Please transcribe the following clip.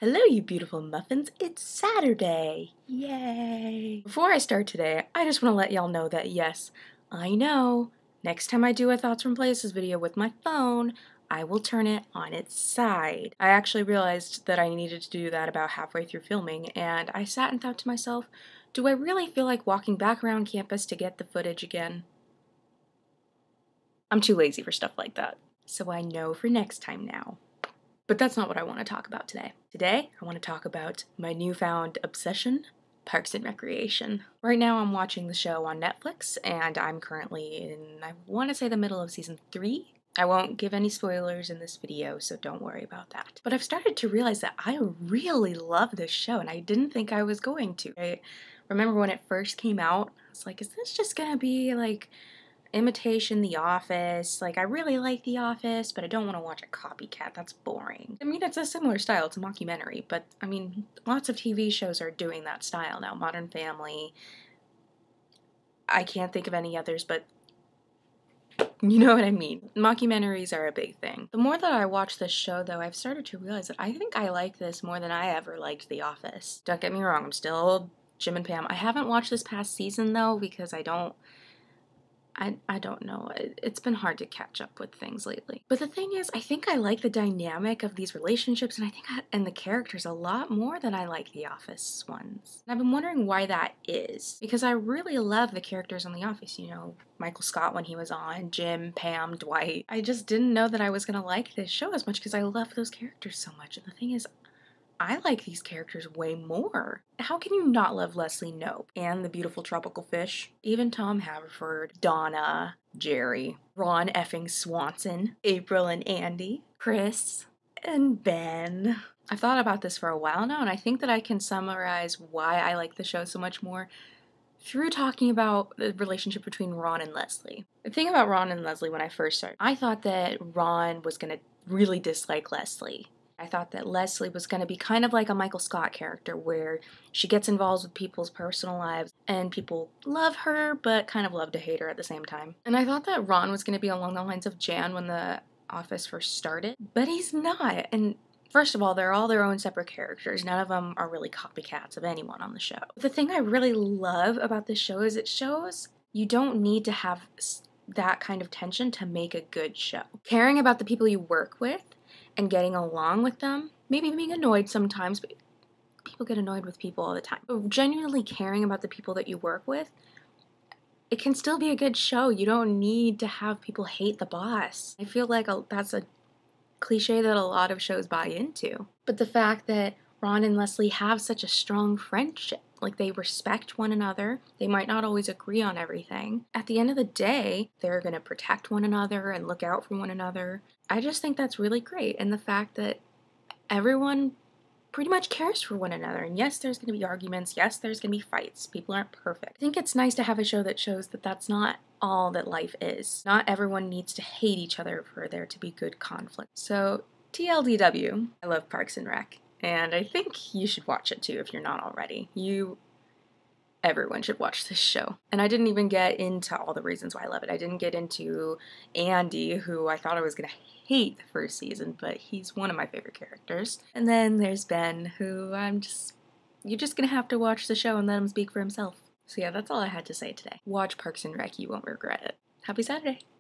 Hello, you beautiful muffins. It's Saturday. Yay. Before I start today, I just want to let y'all know that yes, I know, next time I do a Thoughts from Places video with my phone, I will turn it on its side. I actually realized that I needed to do that about halfway through filming, and I sat and thought to myself, do I really feel like walking back around campus to get the footage again? I'm too lazy for stuff like that. So I know for next time now. But that's not what I want to talk about today. Today, I want to talk about my newfound obsession, Parks and Recreation. Right now, I'm watching the show on Netflix, and I'm currently in, I want to say, the middle of season 3. I won't give any spoilers in this video, so don't worry about that. But I've started to realize that I really love this show, and I didn't think I was going to. I remember when it first came out, I was like, is this just gonna be like imitation The Office? Like, I really like The Office, but I don't want to watch a copycat. That's boring. I mean, it's a similar style. It's a mockumentary, but I mean, lots of TV shows are doing that style now. Modern Family. I can't think of any others, but you know what I mean. Mockumentaries are a big thing. The more that I watch this show, though, I've started to realize that I think I like this more than I ever liked The Office. Don't get me wrong, I'm still Jim and Pam. I haven't watched this past season, though, because I don't know. It's been hard to catch up with things lately. But the thing is, I think I like the dynamic of these relationships, and and the characters a lot more than I like The Office ones. And I've been wondering why that is, because I really love the characters on The Office. You know, Michael Scott when he was on, Jim, Pam, Dwight. I just didn't know that I was gonna like this show as much because I love those characters so much. And the thing is, I like these characters way more. How can you not love Leslie Knope and the beautiful tropical fish? Even Tom Haverford, Donna, Jerry, Ron effing Swanson, April and Andy, Chris, and Ben. I've thought about this for a while now, and I think that I can summarize why I like the show so much more through talking about the relationship between Ron and Leslie. The thing about Ron and Leslie when I first started, I thought that Ron was gonna really dislike Leslie. I thought that Leslie was going to be kind of like a Michael Scott character where she gets involved with people's personal lives and people love her but kind of love to hate her at the same time. And I thought that Ron was going to be along the lines of Jan when the Office first started, but he's not. And first of all, they're all their own separate characters. None of them are really copycats of anyone on the show. The thing I really love about this show is it shows you don't need to have that kind of tension to make a good show. Caring about the people you work with and getting along with them, maybe being annoyed sometimes, but people get annoyed with people all the time. But genuinely caring about the people that you work with, it can still be a good show. You don't need to have people hate the boss. I feel like that's a cliche that a lot of shows buy into. But the fact that Ron and Leslie have such a strong friendship, like they respect one another, they might not always agree on everything. At the end of the day, they're gonna protect one another and look out for one another. I just think that's really great, and the fact that everyone pretty much cares for one another. And yes, there's gonna be arguments, yes, there's gonna be fights, people aren't perfect. I think it's nice to have a show that shows that that's not all that life is. Not everyone needs to hate each other for there to be good conflict. So, TLDW, I love Parks and Rec. And I think you should watch it too if you're not already. Everyone should watch this show. And I didn't even get into all the reasons why I love it. I didn't get into Andy, who I thought I was gonna hate the first season, but he's one of my favorite characters. And then there's Ben, who you're just gonna have to watch the show and let him speak for himself. So yeah, that's all I had to say today. Watch Parks and Rec, you won't regret it. Happy Saturday!